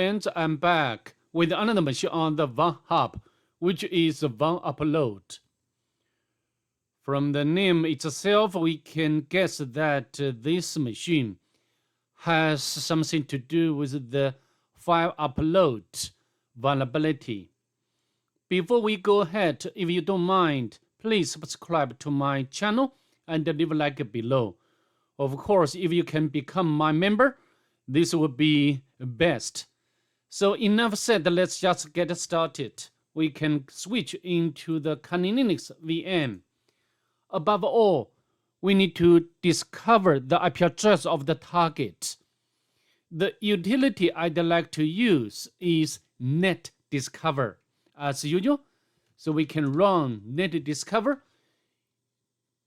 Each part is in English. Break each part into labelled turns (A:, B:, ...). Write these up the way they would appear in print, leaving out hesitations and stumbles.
A: And I'm back with another machine on the Vulnhub, which is VulnUpload. From the name itself, we can guess that this machine has something to do with the file upload vulnerability. Before we go ahead, if you don't mind, please subscribe to my channel and leave a like below. Of course, if you can become my member, this would be best. So enough said, let's just get started. We can switch into the Kali Linux VM. Above all, we need to discover the IP address of the target. The utility I'd like to use is net discover as usual. So we can run net discover.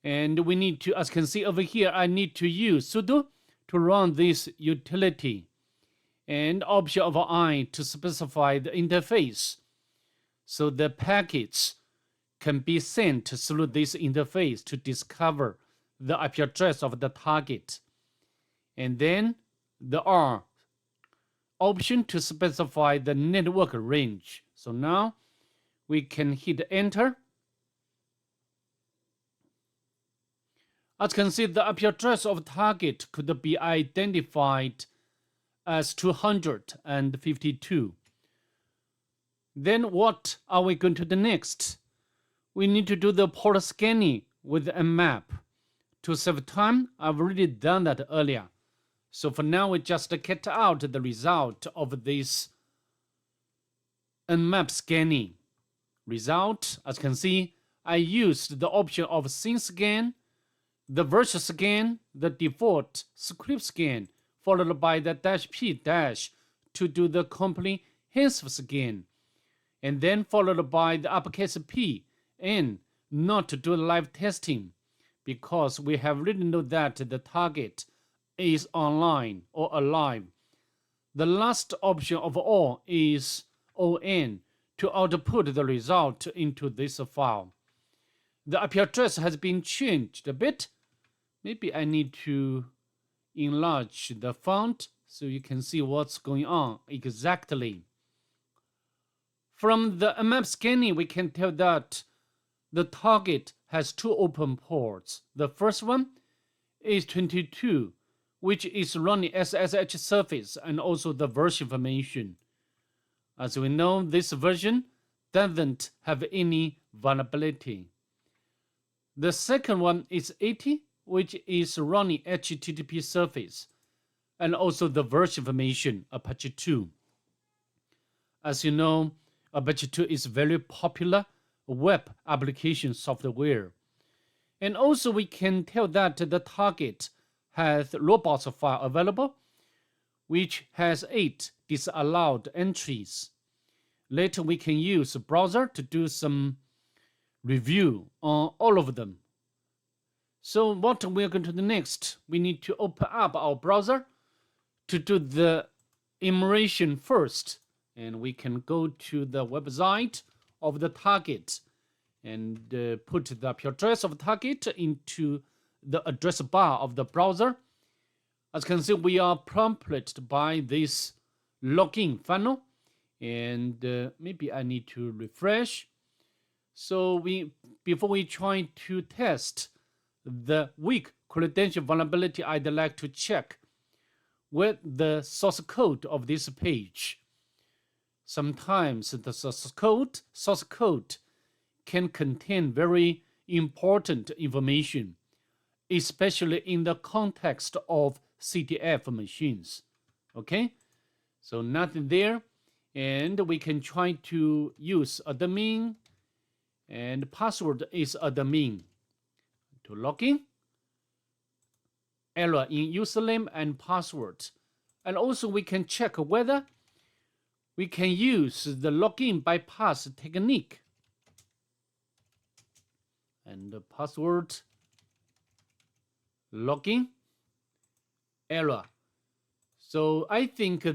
A: And we need to, as you can see over here, I need to use sudo to run this utility. And option of I to specify the interface. So the packets can be sent through this interface to discover the IP address of the target. And then the R option to specify the network range. So now we can hit enter. As you can see, the IP address of target could be identified as 252. Then what are we going to do next? We need to do the port scanning with Nmap. To save time, I've already done that earlier. So for now, we just get out the result of this Nmap scanning. Result, as you can see, I used the option of scene scan, the virtual scan, the default script scan, followed by the -p- to do the comprehensive scan, and then followed by the uppercase P and not to do live testing, because we have already know that the target is online or alive. The last option of all is ON to output the result into this file. The IP address has been changed a bit. Maybe I need to enlarge the font so you can see what's going on exactly. From the Nmap scanning, we can tell that the target has two open ports. The first one is 22, which is running SSH service and also the version information. As we know, this version doesn't have any vulnerability. The second one is 80, which is running HTTP service and also the version information, Apache 2. As you know, Apache 2 is very popular web application software. And also we can tell that the target has robots file available, which has 8 disallowed entries. Later we can use a browser to do some review on all of them. So what we're going to do next, we need to open up our browser to do the enumeration first. And we can go to the website of the target and put the IP address of the target into the address bar of the browser. As you can see, we are prompted by this login funnel. And maybe I need to refresh. So before we try to test the weak credential vulnerability, I'd like to check with the source code of this page. Sometimes the source code can contain very important information, especially in the context of CTF machines. Okay, so nothing there, and we can try to use admin, and password is admin. To log in, error in username and password. And also we can check whether we can use the login bypass technique. And the password, login, error. So I think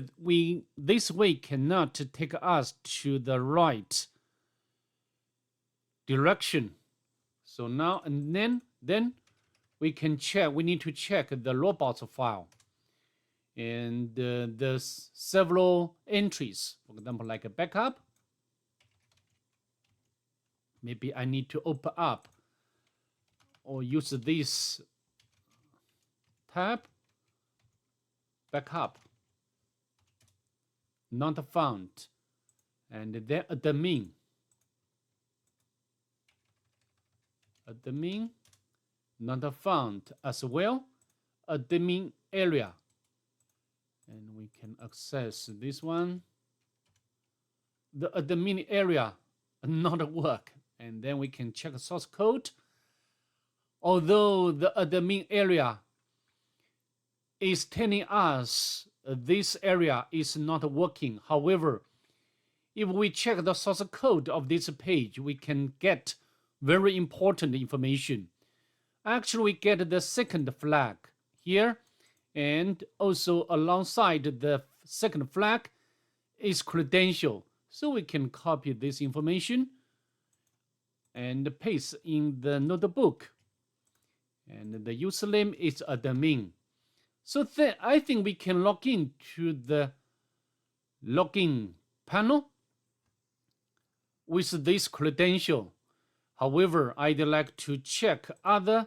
A: this way cannot take us to the right direction. So now and then we can check, we need to check the robots file. and there's several entries. For example, like a backup. Maybe I need to open up or use this tab, backup, not found, and then admin, not found as well, admin area, and we can access this one. The admin area not work, and then we can check source code. Although the admin area is telling us this area is not working. However, if we check the source code of this page, we can get very important information. Actually, we get the second flag here, and also alongside the second flag is credential. So we can copy this information and paste in the notebook. And the username is admin. So I think we can log in to the login panel with this credential. However, I'd like to check other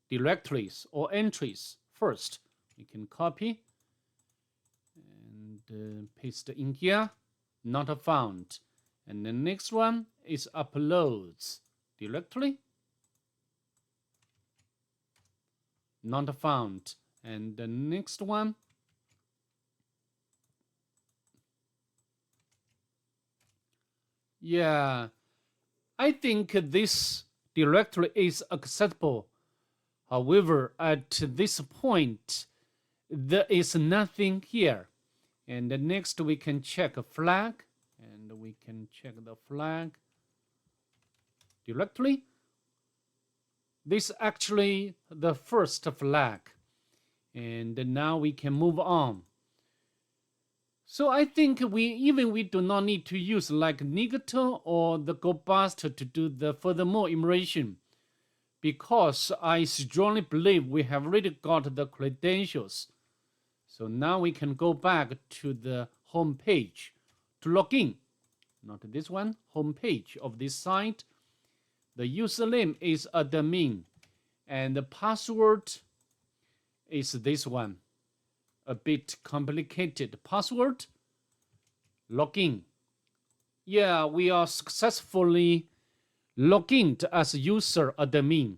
A: directories or entries first. We can copy and paste in here, not found. And the next one is uploads directory, not found. And the next one, yeah, I think this directory is acceptable. However, at this point, there is nothing here. And next we can check a flag, and we can check the flag directly. This is actually the first flag. And now we can move on. So I think we do not need to use like Nigato or the GoBust to do the furthermore immersion, because I strongly believe we have already got the credentials. So now we can go back to the home page to log in. Not this one, home page of this site. The username is admin, and the password is this one. A bit complicated password. Login. Yeah, we are successfully logged in as user admin.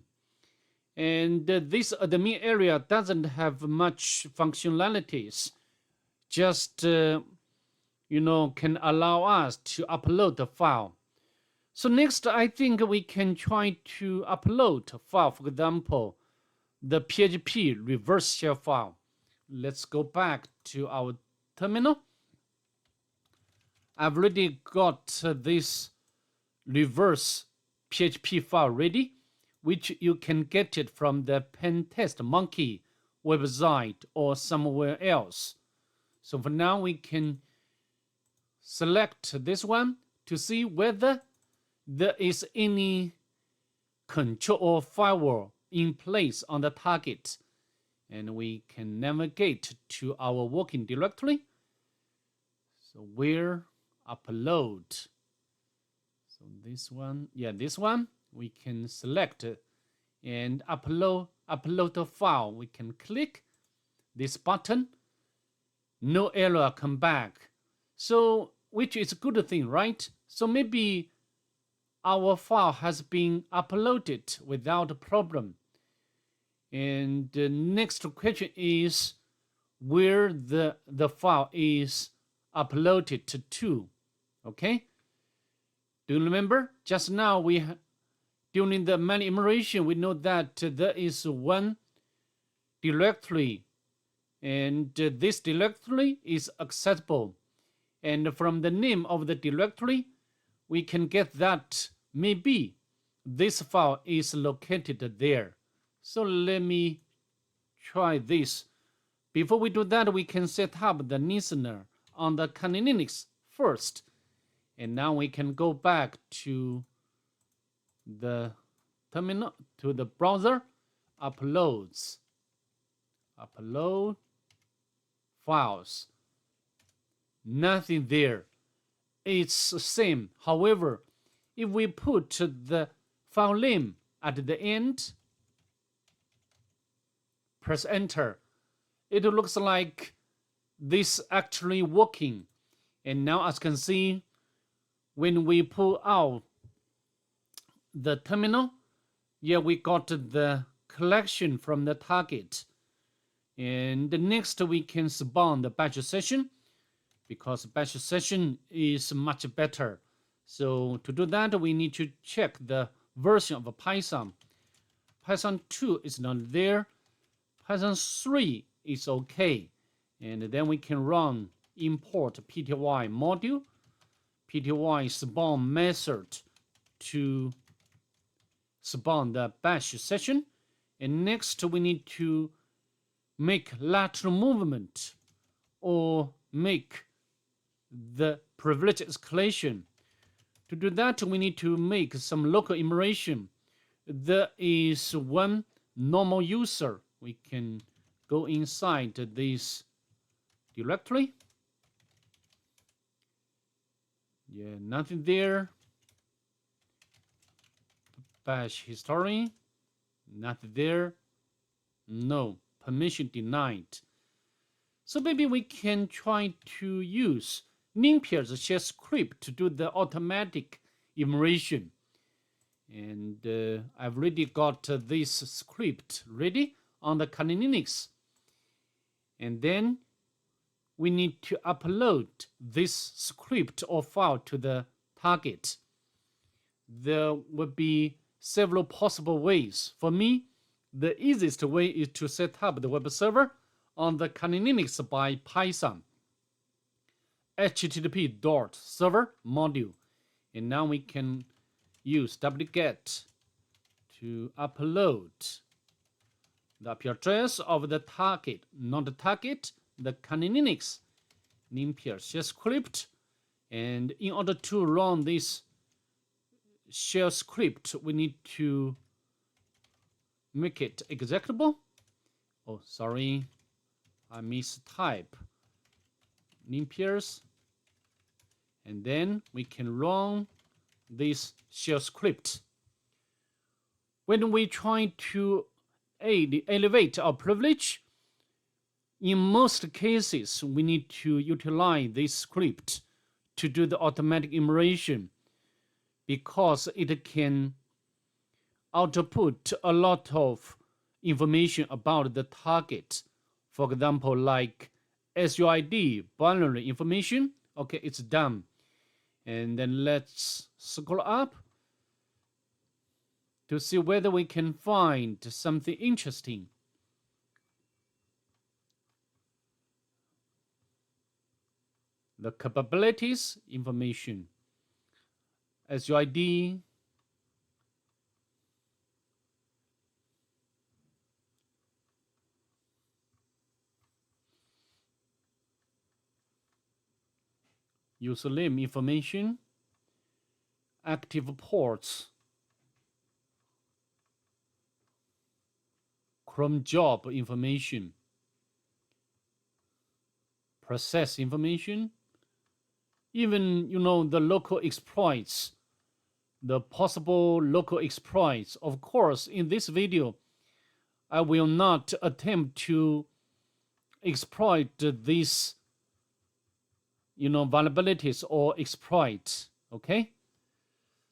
A: And this admin area doesn't have much functionalities. Just, can allow us to upload the file. So next, I think we can try to upload a file, for example, the PHP reverse shell file. Let's go back to our terminal. I've already got this reverse PHP file ready, which you can get it from the Pentest Monkey website or somewhere else. So for now, we can select this one to see whether there is any control or firewall in place on the target. And we can navigate to our working directory. So where upload. So this one, this one, we can select and upload the file. We can click this button. No error come back. So, which is a good thing, right? So maybe our file has been uploaded without a problem. And the next question is where the file is uploaded to. Okay? Do you remember? Just now during the manual immersion, we know that there is one directory, and this directory is accessible. And from the name of the directory, we can get that maybe this file is located there. So let me try this. Before we do that, we can set up the listener on the Kali Linux first. And now we can go back to the terminal, to the browser, upload files. Nothing there. It's the same. However, if we put the file name at the end, press enter, it looks like this actually working. And now, as you can see, when we pull out the terminal, yeah, we got the collection from the target. And next we can spawn the batch session, because batch session is much better. So to do that, we need to check the version of Python. Python 2 is not there. Python 3 is okay. And then we can run import pty module, pty spawn method to spawn the bash session. And next we need to make lateral movement or make the privilege escalation. To do that, we need to make some local enumeration. There is one normal user. We can go inside this directory. Yeah, nothing there. Bash history, nothing there. No, permission denied. So maybe we can try to use Nimpier's shell script to do the automatic enumeration. And I've already got this script ready on the Kali Linux. And then we need to upload this script or file to the target. There will be several possible ways. For me, the easiest way is to set up the web server on the Kali Linux by Python. http://server module. And now we can use wget to upload the IP address of the target, not the target, the Kali Linux Nimpier shell script. And in order to run this shell script, we need to make it executable. Oh, sorry, I mistype Nimpier's. And then we can run this shell script. When we try to elevate our privilege, in most cases, we need to utilize this script to do the automatic enumeration, because it can output a lot of information about the target. For example, like SUID, binary information. Okay, it's done. And then let's scroll up to see whether we can find something interesting. The capabilities information, SUID, username information, active ports, Chrome job information, process information, even, the local exploits, the possible local exploits. Of course, in this video, I will not attempt to exploit these, vulnerabilities or exploits, okay?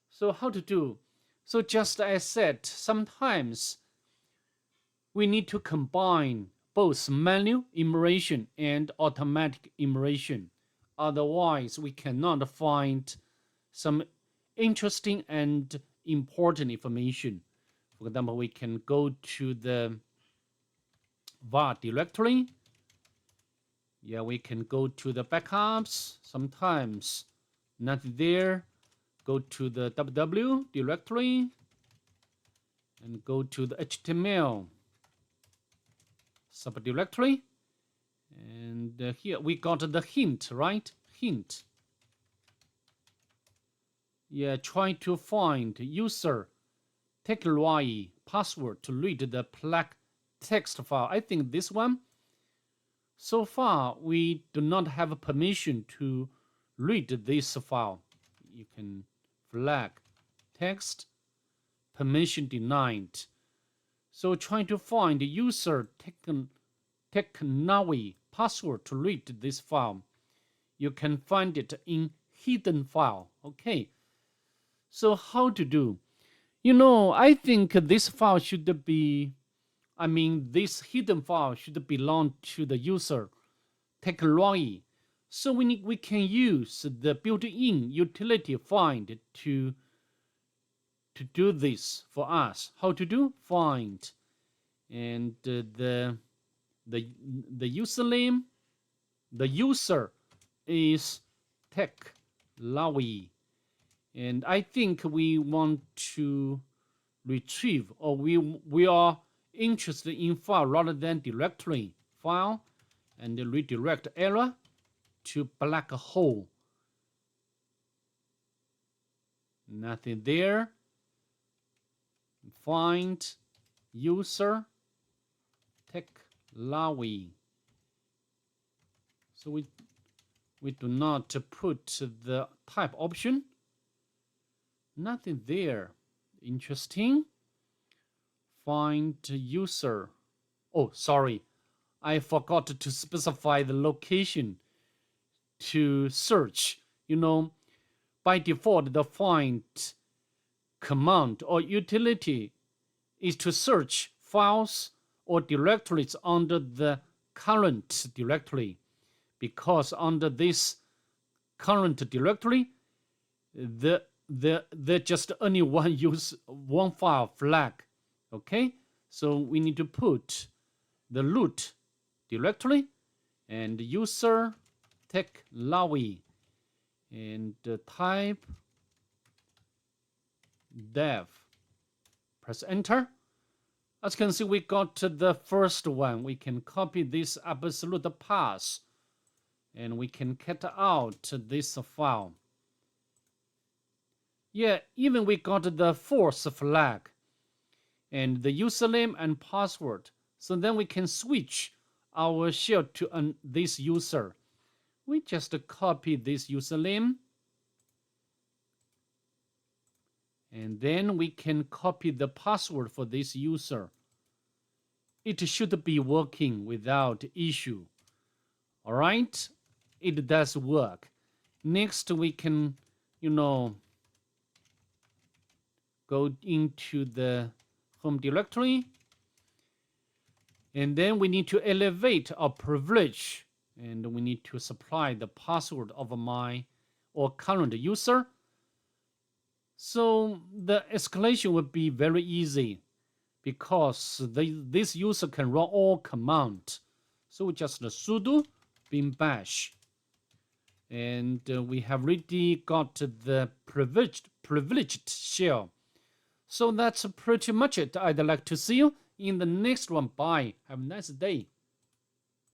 A: So how to do? So just as I said, sometimes we need to combine both manual enumeration and automatic enumeration. Otherwise, we cannot find some interesting and important information. For example, we can go to the var directory. Yeah, we can go to the backups. Sometimes not there. Go to the www directory and go to the HTML subdirectory. And here we got the hint, right? Hint. Yeah, try to find user TextRY password to read the plaque text file. I think this one. So far, we do not have permission to read this file. You can flag text permission denied. So trying to find the user Teknawi password to read this file. You can find it in hidden file. Okay. So how to do? I think this file should be, this hidden file should belong to the user Teknawi. So we can use the built-in utility find to do this for us. How to do? Find and the username, the user is Teknawi, and I think we want to retrieve, or we are interested in file rather than directory file, and redirect error to black hole. Nothing there. Find user Teknawi. So we do not put the type option. Nothing there. Interesting. Find user. Oh, sorry. I forgot to specify the location to search. By default, the find command or utility is to search files or directories under the current directory, because under this current directory, there just only one file flag. Okay, so we need to put the root directory and user Teknawi and type dev. Press enter. As you can see, we got the first one. We can copy this absolute path and we can cut out this file. Yeah, even we got the fourth flag and the username and password. So then we can switch our shell to this user. We just copy this username, and then we can copy the password for this user. It should be working without issue. All right, it does work. Next, we can, go into the home directory, and then we need to elevate our privilege, and we need to supply the password of my or current user. So the escalation would be very easy because this user can run all commands. So just sudo bin bash, and we have already got the privileged shell. So that's pretty much it. I'd like to see you in the next one. Bye. Have a nice day.